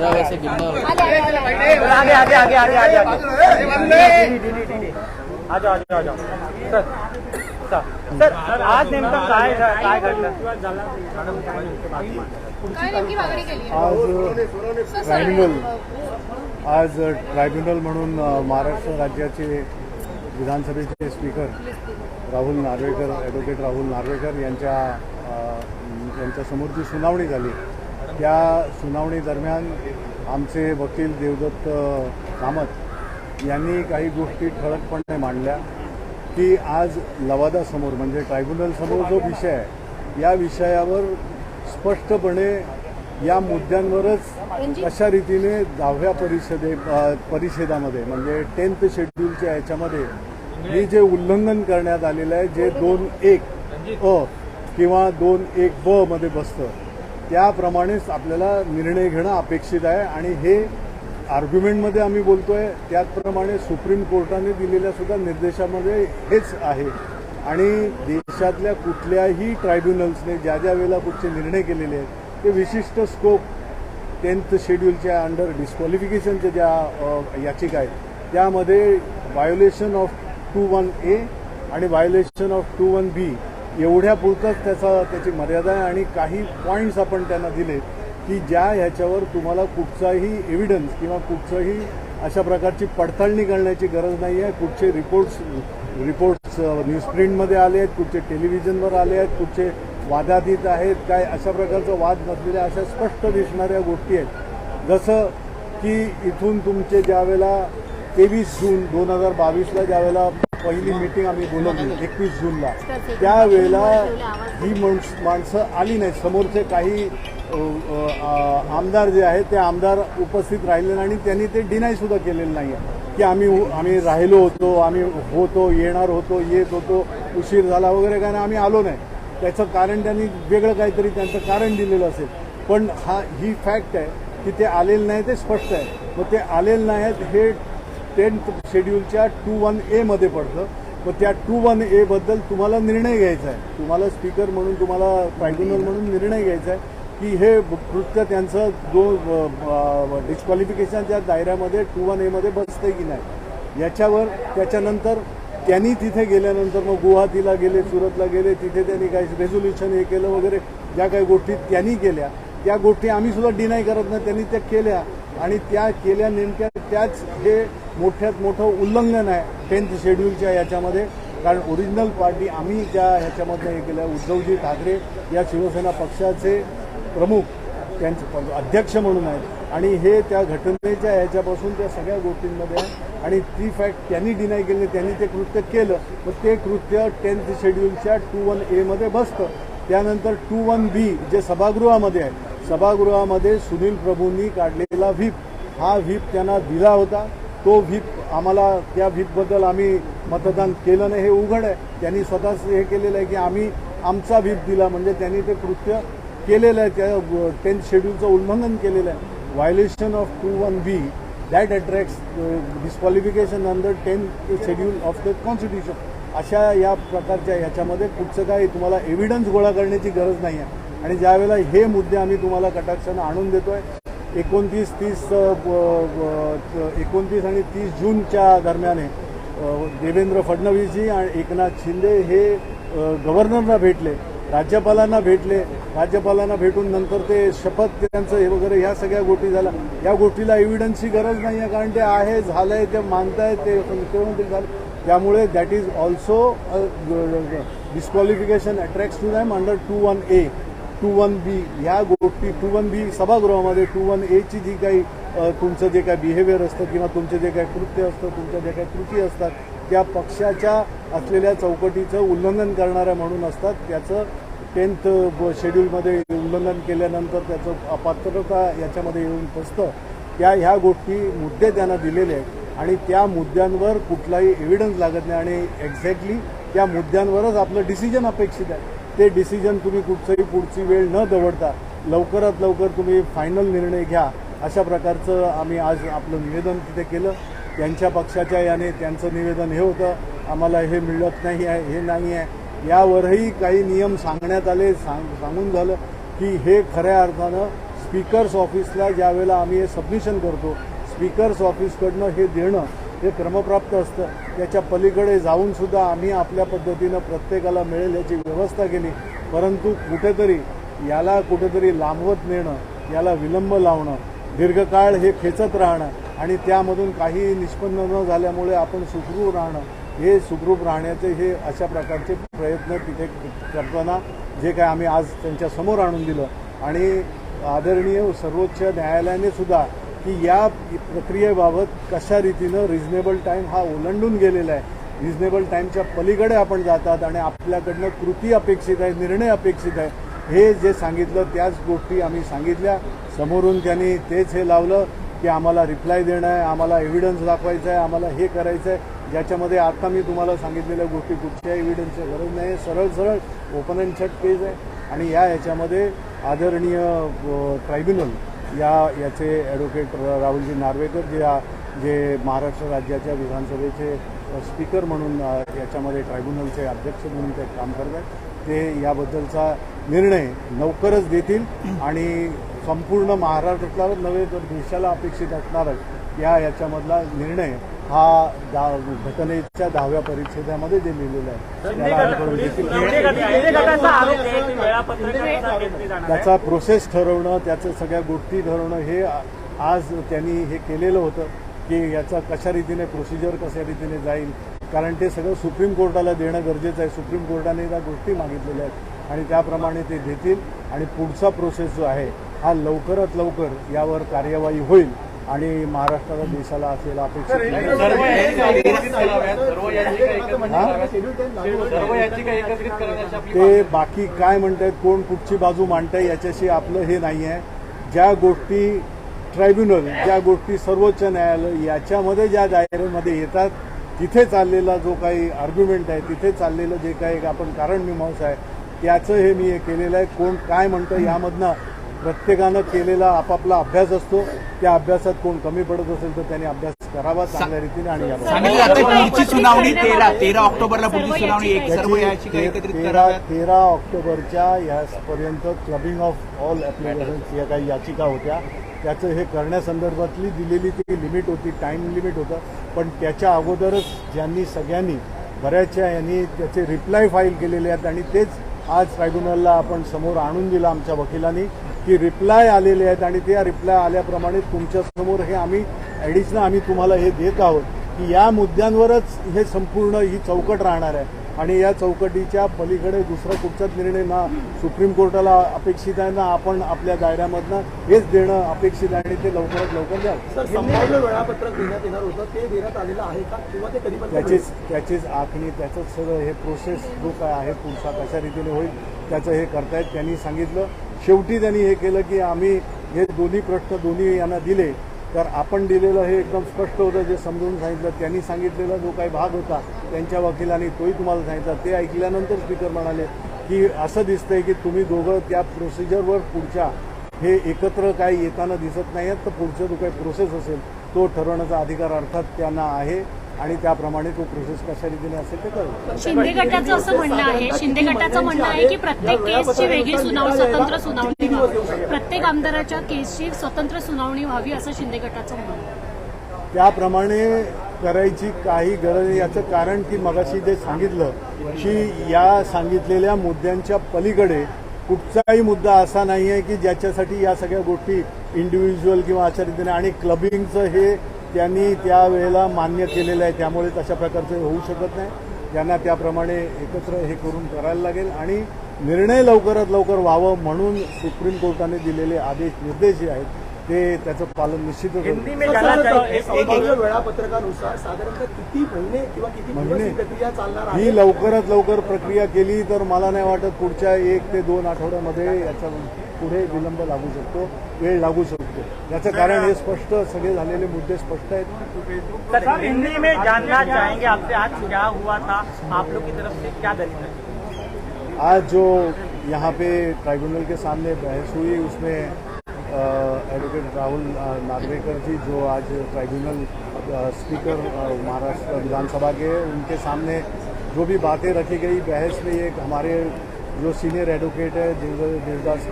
चेहरा वैसे गिरना आगे आगे आगे आगे आगे आगे आ जाओ सर सर सर आज नेमकं काय घडलं? आज ट्रायब्युनल म्हणून महाराष्ट्र राज्याचे विधानसभेचे स्पीकर राहुल नार्वेकर, ॲडव्होकेट राहुल नार्वेकर यांच्यासमोर जी सुनावणी झाली, त्या सुनावणी दरम्यान आमचे वकील देवदत्त कामत यांनी काही गोष्टी ठळकपणे मांडल्या की आज लवादासमोर म्हणजे ट्रायब्युनलसमोर जो विषय आहे, या विषयावर स्पष्टपणे या मुद्द्यांवरच कशा रीतीने 10व्या परिषदामध्ये म्हणजे 10th शेड्यूलच्या ह्याच्यामध्ये हे जे उल्लंघन करण्यात आलेलं आहे, जे 2(1) अ किंवा 2(1) ब मध्ये बसतं, त्याप्रमाणेच आपल्याला निर्णय घेणं अपेक्षित आहे. आणि हे आर्ग्युमेंटमध्ये आम्ही बोलतोय, त्याचप्रमाणे सुप्रीम कोर्टाने दिलेल्या सुद्धा निर्देशामध्ये हेच आहे. आणि देशातल्या कुठल्याही ट्रायब्युनल्सने ज्या ज्या वेळेला कुठचे निर्णय केलेले आहेत, ते विशिष्ट स्कोप 10th शेड्यूलच्या अंडर डिस्क्वालिफिकेशनच्या ज्या याचिका आहेत, त्यामध्ये व्हायोलेशन ऑफ 2(1)A आणि व्हायोलेशन ऑफ 2(1)B एवढ्यापुरतंच त्याची मर्यादा आहे. आणि काही पॉईंट्स आपण त्यांना दिले की ज्या ह्याच्यावर तुम्हाला कुठचाही एव्हिडन्स किंवा कुठचंही अशा प्रकारची पडताळणी करण्याची गरज नाही आहे. कुठचे रिपोर्ट्स न्यूजप्रिंटमध्ये आले आहेत, कुठचे टेलिव्हिजनवर आले आहेत, कुठचे वादातीत आहेत, काय अशा प्रकारचा वाद नसलेल्या अशा स्पष्ट दिसणाऱ्या गोष्टी आहेत. जसं की इथून तुमचे ज्यावेळेला 23 जून 2022ला ज्यावेळेला पहिली मीटिंग आम्ही बोलवली 21 जूनला, त्यावेळेला ही माणसं आली नाही. समोरचे काही आमदार जे आहेत ते आमदार उपस्थित राहिले आणि त्यांनी ते डिनाय सुद्धा केलेलं नाही आहे की आम्ही राहिलो होतो, आम्ही येणार होतो, येत होतो, उशीर झाला वगैरे, काय आम्ही आलो नाही. त्याचं कारण त्यांनी वेगळं काहीतरी त्यांचं कारण दिलेलं असेल. पण ही फॅक्ट आहे की ते आलेलं नाही, ते स्पष्ट आहे. मग ते आलेलं नाही आहेत हे 10th शेड्यूलच्या 2(1)A मध्ये पडतं. मग त्या 2(1)A बद्दल तुम्हाला निर्णय घ्यायचा आहे. तुम्हाला स्पीकर म्हणून, तुम्हाला ट्रायब्युनल म्हणून निर्णय घ्यायचा आहे की हे कृत्य त्यांचं डिस्क्वालिफिकेशनच्या दायऱ्यामध्ये 2(1)A मध्ये बसतंय की नाही याच्यावर. त्याच्यानंतर त्यांनी तिथे गेल्यानंतर मग गुवाहाटीला गेले, सुरतला गेले, तिथे त्यांनी काही रेझोल्युशन हे केलं वगैरे, ज्या काही गोष्टी त्यांनी केल्या त्या गोष्टी आम्ही सुद्धा डिनाय करत नाही, त्यांनी त्या केल्या. आणि त्या केल्या नेमक्या त्याच हे मोठ्यात मोठं उल्लंघन आहे 10th शेड्यूलच्या याच्यामध्ये. कारण ओरिजिनल पार्टी आम्ही त्या ह्याच्यामधनं हे केलं. उद्धवजी ठाकरे या शिवसेना पक्षाचे प्रमुख, त्यांचे अध्यक्ष म्हणून आहेत आणि हे त्या घटनेच्या ह्याच्यापासून त्या सगळ्या गोष्टींमध्ये आहे. आणि ती फॅक्ट त्यांनी डिनाय केली, त्यांनी ते कृत्य केलं. मग ते कृत्य 10th शेड्यूलच्या 2(1)A मध्ये बसतं. त्यानंतर 2(1)B जे सभागृहामध्ये आहे, सभागृहामध्ये सुनील प्रभूंनी काढलेला व्हीप, हा व्हीप त्यांना दिला होता. तो व्हीप आम्हाला, त्या व्हीपबद्दल आम्ही मतदान केलं नाही हे उघड आहे. त्यांनी स्वतःच हे केलेलं आहे की आम्ही आमचा व्हीप दिला, म्हणजे त्यांनी ते कृत्य केलेलं आहे, त्या 10th शेड्यूलचं उल्लंघन केलेलं आहे. Violation of 2(1)B that attracts disqualification under 10th schedule of the constitution. अशा या प्रकारच्या ह्याच्यामध्ये कुठचं काही तुम्हाला एव्हिडन्स गोळा करण्याची गरज नाही आहे. आणि ज्यावेळेला हे मुद्दे आम्ही तुम्हाला कटाक्षानं आणून देतोय, 29 आणि 30 जूनच्या दरम्यान देवेंद्र फडणवीसजी आणि एकनाथ शिंदे हे गव्हर्नरना भेटले, राज्यपालांना भेटले. राज्यपालांना भेटून नंतर ते शपथ त्यांचं हे वगैरे ह्या सगळ्या गोष्टी झाल्या. या गोष्टीला एव्हिडन्सची गरज नाही आहे, कारण ते आहे, झालंय, ते मानतायत, ते झालं. त्यामुळे that is also disqualification attracts to them under 2(1)A 2(1)B ह्या गोष्टी. 2(1)B सभागृहामध्ये 2(1)A ची जी काही तुमचं जे काही बिहेवियर असतं किंवा तुमचे जे काही कृत्य असतं, तुमच्या जे काही कृती असतात, त्या पक्षाच्या असलेल्या चौकटीचं उल्लंघन करणाऱ्या म्हणून असतात. त्याचं 10th शेड्यूलमध्ये उल्लंघन केल्यानंतर त्याचं अपात्रता याच्यामध्ये येऊन फसतं. ह्या गोष्टी मुद्दे त्यांना दिलेले आहेत आणि त्या मुद्द्यांवर कुठलाही एव्हिडन्स लागत नाही. आणि एक्झॅक्टली त्या मुद्द्यांवरच आपलं डिसिजन अपेक्षित आहे. ते डिसिजन तुम्ही कुठचंही पुढची वेळ न दवडता लवकरात लवकर तुम्ही फायनल निर्णय घ्या, अशा प्रकारचं आम्ही आज आपलं निवेदन तिथे केलं. त्यांच्या पक्षाच्या याने त्यांचं निवेदन हे होतं, आम्हाला हे मिळत नाही आहे, हे नाही आहे. यावरही काही नियम सांगण्यात आले, सांगून झालं की हे खऱ्या अर्थानं स्पीकर्स ऑफिसला ज्या वेळेला आम्ही हे सबमिशन करतो, स्पीकर्स ऑफिसकडनं हे देणं हे क्रमप्राप्त असतं. त्याच्या पलीकडे जाऊनसुद्धा आम्ही आपल्या पद्धतीनं प्रत्येकाला मिळेल याची व्यवस्था केली. परंतु कुठेतरी लांबवत नेणं, याला विलंब लावणं, दीर्घकाळ हे खेचत राहणं आणि त्यामधून काही निष्पन्न न झाल्यामुळे आपण सुखरूप राहणं, हे सुखरूप राहण्याचे हे अशा प्रकारचे प्रयत्न तिथे करताना जे काय आम्ही आज त्यांच्यासमोर आणून दिलं आणि आदरणीय सर्वोच्च न्यायालयाने सुद्धा की या प्रक्रियेबाबत कशा रीतीनं रिझनेबल टाईम हा ओलांडून गेलेला आहे, रिझनेबल टाईमच्या पलीकडे आपण जातात आणि आपल्याकडनं कृती अपेक्षित आहे, निर्णय अपेक्षित आहे, हे जे सांगितलं त्याच गोष्टी आम्ही सांगितल्या. समोरून त्यांनी तेच हे लावलं की आम्हाला रिप्लाय देणं आहे, आम्हाला एव्हिडन्स दाखवायचं आहे, आम्हाला हे करायचं आहे, ज्याच्यामध्ये आता मी तुम्हाला सांगितलेल्या गोष्टी कुठच्या एव्हिडन्सची गरज नाही, सरळ ओपन अँड शट केस आहे. आणि याच्यामध्ये आदरणीय ट्रायब्युनल याचे ॲडव्होकेट राहुलजी नार्वेकर जे महाराष्ट्र राज्याच्या विधानसभेचे स्पीकर म्हणून याच्यामध्ये ट्रायब्युनलचे अध्यक्ष म्हणून ते काम करत आहेत, ते याबद्दलचा निर्णय लवकरच देतील आणि संपूर्ण महाराष्ट्रातला नव्हे तर देशाला अपेक्षित असणारा याच्यामधला निर्णय हा घटनेच्या 10व्या परिच्छेदामध्ये जे लिहिलेलं आहे त्याचा प्रोसेस ठरवणं, त्याचं सगळ्या गोष्टी ठरवणं हे आज त्यांनी हे केलेलं होतं की याचा कशा रीतीने प्रोसिजर कशा रीतीने जाईल, कारण ते सगळं सुप्रीम कोर्टाला देणं गरजेचं आहे. सुप्रीम कोर्टाने त्या गोष्टी मागितलेल्या आहेत आणि त्याप्रमाणे ते देतील आणि पुढचा प्रोसेस जो आहे हा लवकरात लवकर यावर कार्यवाही होईल आणि महाराष्ट्राला देशाला असलेला अपेक्षित ते बाकी काय म्हणतायत, कोण कुठची बाजू मांडताय याच्याशी आपलं हे नाही आहे. ज्या गोष्टी ट्रायब्युनल, ज्या गोष्टी सर्वोच्च न्यायालय याच्यामध्ये ज्या दायऱ्यामध्ये येतात तिथे चाललेला जो काही आर्ग्युमेंट आहे, तिथे चाललेलं जे काही आपण कारण मीमांसा आहे त्याचं हे मी हे केलेलं आहे. कोण काय म्हणतं यामधनं प्रत्येकानं केलेला आपापला अभ्यास असतो, त्या अभ्यासात कोण कमी पडत असेल तर त्यांनी अभ्यास करावा चांगल्या रीतीने आणि पुढची सुनावणी 13 ऑक्टोबरला पुढची सुनावणी 13 ऑक्टोबरच्या यापर्यंत क्लबिंग ऑफ ऑल ॲप्लिकेशन्स या काही याचिका होत्या त्याचं हे करण्यासंदर्भातली दिलेली ती लिमिट होती, टाईम लिमिट होतं. पण त्याच्या अगोदरच ज्यांनी सगळ्यांनी बऱ्याचशा यांनी त्याचे रिप्लाय फाईल केलेले आहेत आणि तेच आज ट्रायब्युनलला आपण समोर आणून दिलं आमच्या वकिलांनी की रिप्लाय आलेले आहेत आणि त्या रिप्लाय आल्याप्रमाणे तुमच्यासमोर हे आम्ही तुम्हाला हे देत आहोत की या मुद्द्यांवरच हे संपूर्ण ही चौकट राहणार आहे आणि या चौकटीच्या पलीकडे दुसरा कुठचाच निर्णय ना सुप्रीम कोर्टाला अपेक्षित आहे ना आपण आपल्या दायऱ्यामधनं हेच देणं अपेक्षित आहे आणि ते लवकरात लवकर द्या. वेळापत्रक देण्यात येणार होतं ते देण्यात आलेलं आहे का किंवा ते कधी त्याचीच आखणी त्याचंच सगळं हे प्रोसेस जो काय आहे पुढचा कशा रीतीने होईल त्याचं हे करतायत. त्यांनी सांगितलं शेवटी त्यांनी हे केलं की आम्ही हे दोन्ही प्रश्न दोन्ही यांना दिले तर आपण दिलेलं हे एकदम स्पष्ट होतं, जे समजून सांगितलं. त्यांनी सांगितलेला जो काही भाग होता त्यांच्या वकिलांनी तोही तुम्हाला सांगितला. ते ऐकल्यानंतर स्पीकर म्हणाले की असं दिसतंय की तुम्ही दोघं त्या प्रोसिजरवर पुढच्या हे एकत्र काही येताना दिसत नाही आहेत, तर पुढचा जो काही प्रोसेस असेल तो ठरवण्याचा अधिकार अर्थात त्यांना आहे आणि त्याप्रमाणे तो प्रोसेस कशा रीतीने असेल ते करेल. शिंदे गटाचं असं म्हणणं आहे, शिंदे गटाचं म्हणणं आहे की प्रत्येक केसची वेगळी सुनावणी, स्वतंत्र सुनावणी व्हावी, प्रत्येक आमदाराच्या केसची स्वतंत्र सुनावणी व्हावी असं शिंदे गटाचं म्हणणं आहे. त्याप्रमाणे करायची काही गरज नाही. याचं कारण की मगाशी जे सांगितलं की या सांगितलेल्या मुद्द्यांच्या पलीकडे कुठचाही मुद्दा असा नाही आहे की ज्याच्यासाठी या सगळ्या गोष्टी इंडिव्हिज्युअल किंवा अशा रीतीने आणि क्लबिंगचं हे त्यांनी त्यावेळेला मान्य केलेलं आहे, त्यामुळे तशा प्रकारचं होऊ शकत नाही. त्यांना त्याप्रमाणे एकत्र हे करून करायला लागेल आणि निर्णय लवकरात लवकर व्हावं म्हणून सुप्रीम कोर्टाने दिलेले आदेश निर्देश जे आहेत ते त्याचं पालन निश्चितच वेळापत्रकानुसार साधारणतः किती महिने किंवा किती दिवस प्रक्रिया चालणार आहे? ही लवकरात लवकर प्रक्रिया केली तर मला नाही वाटत पुढच्या 1 ते 2 आठवड्यामध्ये याचा पुढे विलंब लागू शकतो, वेळ लागू शकतो. याचं कारण हे स्पष्ट सगळे झालेले मुद्दे स्पष्ट आहेत. सर हिंदी में जानना चाहेंगे आपसे आज क्या हुआ था, आप लोग की तरफ से क्या दलील है? आज जो यहाँ पे ट्राइब्यूनल के सामने बहस हुई उसमें एडवोकेट राहुल नार्वेकर जी जो आज ट्राइब्यूनल स्पीकर महाराष्ट्र विधानसभा के उनके सामने जो भी बातें रखी गई बहस में एक हमारे जो सीनियर एडवोकेट है देवदत्त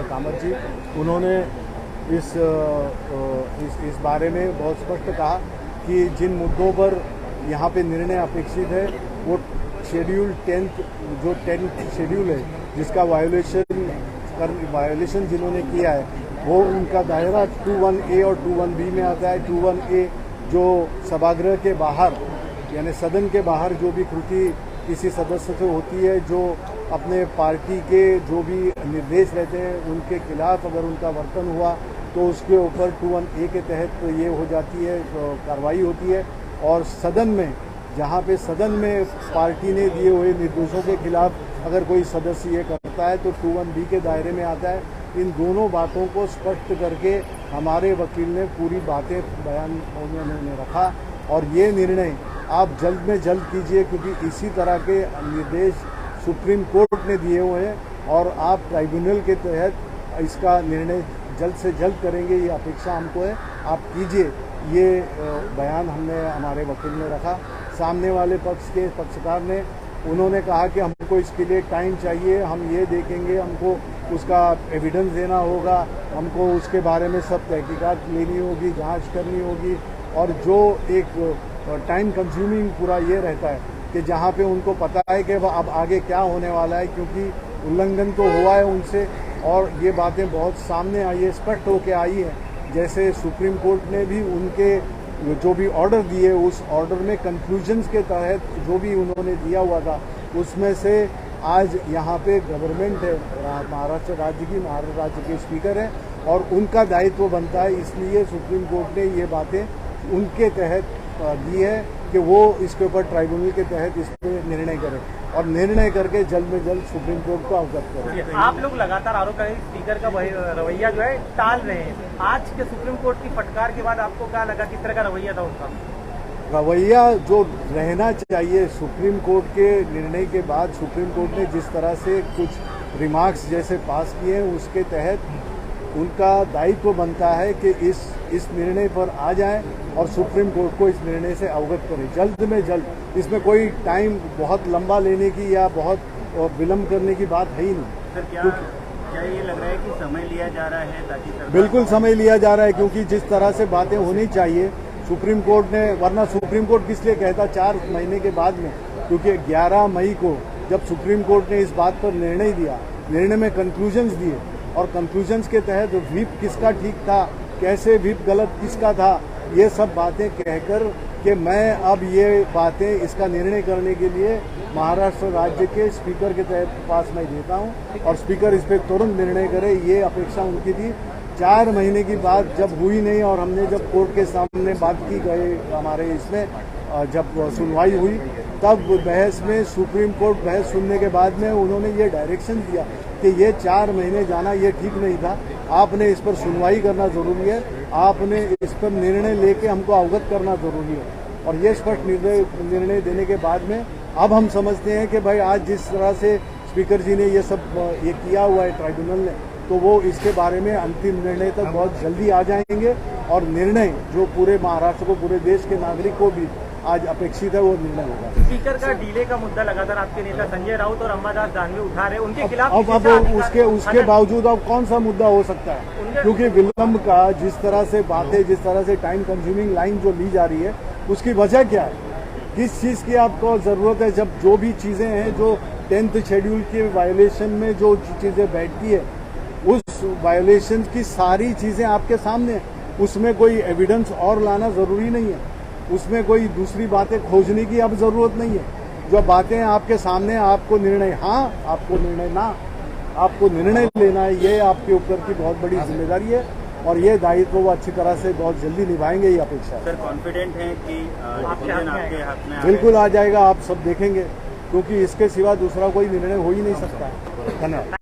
कामत जी, उन्होंने इस बारे में बहुत स्पष्ट कहा कि जिन मुद्दों पर यहाँ पे निर्णय अपेक्षित है वो शेड्यूल 10th जो 10th शेड्यूल है जिसका वायोलेशन जिन्होंने किया है वो उनका दायरा 21A और 21B में आता है। 21A जो सभागृह के बाहर यानी सदन के बाहर जो भी कृति किसी सदस्य से होती है, जो अपने पार्टी के जो भी निर्देश रहते हैं उनके खिलाफ अगर उनका वर्तन हुआ तो उसके ऊपर 21A के तहत ये हो जाती है, कार्रवाई होती है। और सदन में जहाँ पे सदन में पार्टी ने दिए हुए निर्देशों के खिलाफ अगर कोई सदस्य ये करता है तो 21B के दायरे में आता है। इन दोनों बातों को स्पष्ट करके हमारे वकील ने पूरी बातें बयान में रखा और ये निर्णय आप जल्द में जल्द कीजिए, क्योंकि इसी तरह के निर्देश सुप्रीम कोर्ट ने दिए हुए हैं और आप ट्राइब्यूनल के तहत इसका निर्णय जल्द से जल्द करेंगे, ये अपेक्षा हमको है, आप कीजिए। ये बयान हमने हमारे वकील ने रखा। सामने वाले पक्ष के पक्षकार ने उन्होंने कहा कि हमको इसके लिए टाइम चाहिए, हम ये देखेंगे, हमको उसका एविडेंस देना होगा, हमको उसके बारे में सब तहकीकात लेनी होगी, जांच करनी होगी। और जो एक टाइम कंज्यूमिंग पूरा ये रहता है कि जहाँ पे उनको पता है कि अब आगे क्या होने वाला है, क्योंकि उल्लंघन तो हुआ है उनसे और ये बातें बहुत सामने आई है, स्पष्ट होके आई है। जैसे सुप्रीम कोर्ट ने भी उनके जो भी ऑर्डर दिए उस ऑर्डर में कंक्लूजन्स के तहत जो भी उन्होंने दिया हुआ था उसमें से आज यहाँ पे गवर्नमेंट है, महाराष्ट्र राज्य के स्पीकर हैं और उनका दायित्व बनता है, इसलिए सुप्रीम कोर्ट ने ये बातें उनके तहत दी है कि वो इसके ऊपर ट्राइब्यूनल के तहत इस पर निर्णय करें और निर्णय करके जल्द में जल्द सुप्रीम कोर्ट को अवगत करें। आप लोग लगातार आरोप कर रहे हैं स्पीकर का रवैया जो है टाल रहे हैं। आज के सुप्रीम कोर्ट की फटकार के बाद आपको क्या लगा, किस तरह का रवैया था उनका? रवैया जो रहना चाहिए सुप्रीम कोर्ट के निर्णय के बाद, सुप्रीम कोर्ट ने जिस तरह से कुछ रिमार्क्स जैसे पास किए हैं उसके तहत उनका दायित्व बनता है कि इस निर्णय पर आ जाएं और सुप्रीम कोर्ट को इस निर्णय से अवगत करें जल्द में जल्द। इसमें कोई टाइम बहुत लंबा लेने की या बहुत विलंब करने की बात है ही नहीं। सर क्या ये लग रहा है कि समय लिया जा रहा है ताकि सरकार... बिल्कुल समय लिया जा रहा है, क्योंकि जिस तरह से बातें होनी चाहिए सुप्रीम कोर्ट ने, वरना सुप्रीम कोर्ट किस लिए कहता 4 महीने के बाद में, क्योंकि 11 मई को जब सुप्रीम कोर्ट ने इस बात पर निर्णय दिया, निर्णय में कंक्लूजन्स दिए और कंक्लूजन्स के तहत व्हिप किसका ठीक था, कैसे व्हिप गलत किसका था, ये सब बातें कहकर कि मैं अब ये बातें इसका निर्णय करने के लिए महाराष्ट्र राज्य के स्पीकर के तहत पास मैं देता हूं और स्पीकर इस पर तुरंत निर्णय करे, ये अपेक्षा उनकी थी। 4 महीने की बात जब हुई नहीं और हमने जब कोर्ट के सामने बात की गए हमारे इसमें जब सुनवाई हुई तब बहस में सुप्रीम कोर्ट बहस सुनने के बाद में उन्होंने ये डायरेक्शन दिया कि ये 4 महीने जाना ये ठीक नहीं था, आपने इस पर सुनवाई करना ज़रूरी है, आपने इस पर निर्णय लेके हमको अवगत करना ज़रूरी है। और ये स्पष्ट निर्णय देने के बाद में अब हम समझते हैं कि भाई आज जिस तरह से स्पीकर जी ने ये सब ये किया हुआ है ट्राइब्यूनल ने, तो वो इसके बारे में अंतिम निर्णय तक बहुत जल्दी आ जाएंगे और निर्णय जो पूरे महाराष्ट्र को, पूरे देश के नागरिक को भी आज अपेक्षित है वो निर्णय होगा। स्पीकर का डीले का मुद्दा लगातार आपके नेता संजय राउत और अंबादास दानवे उठा रहे, उनके खिलाफ अब उसके बावजूद अब कौन सा मुद्दा हो सकता है, क्योंकि विलंब का जिस तरह से बातें, जिस तरह से टाइम कंज्यूमिंग लाइन जो ली जा रही है उसकी वजह क्या है, किस चीज़ की आपको ज़रूरत है। जब जो भी चीज़ें हैं जो 10th शेड्यूल के वायोलेशन में जो चीज़ें बैठती है उस वायोलेशन की सारी चीज़ें आपके सामने हैं, उसमें कोई एविडेंस और लाना ज़रूरी नहीं है, उसमें कोई दूसरी बातें खोजने की अब ज़रूरत नहीं है। जो बातें आपके सामने, आपको निर्णय हाँ, आपको निर्णय ना, आपको निर्णय लेना है, ये आपके ऊपर की बहुत बड़ी जिम्मेदारी है और ये दायित्व वो अच्छी तरह से बहुत जल्दी निभाएंगे, ये अपेक्षा है। सर कॉन्फिडेंट हैं कि आपके हक में बिल्कुल आ जाएगा, आप सब देखेंगे, क्योंकि इसके सिवा दूसरा कोई निर्णय हो ही नहीं सकता। धन्यवाद।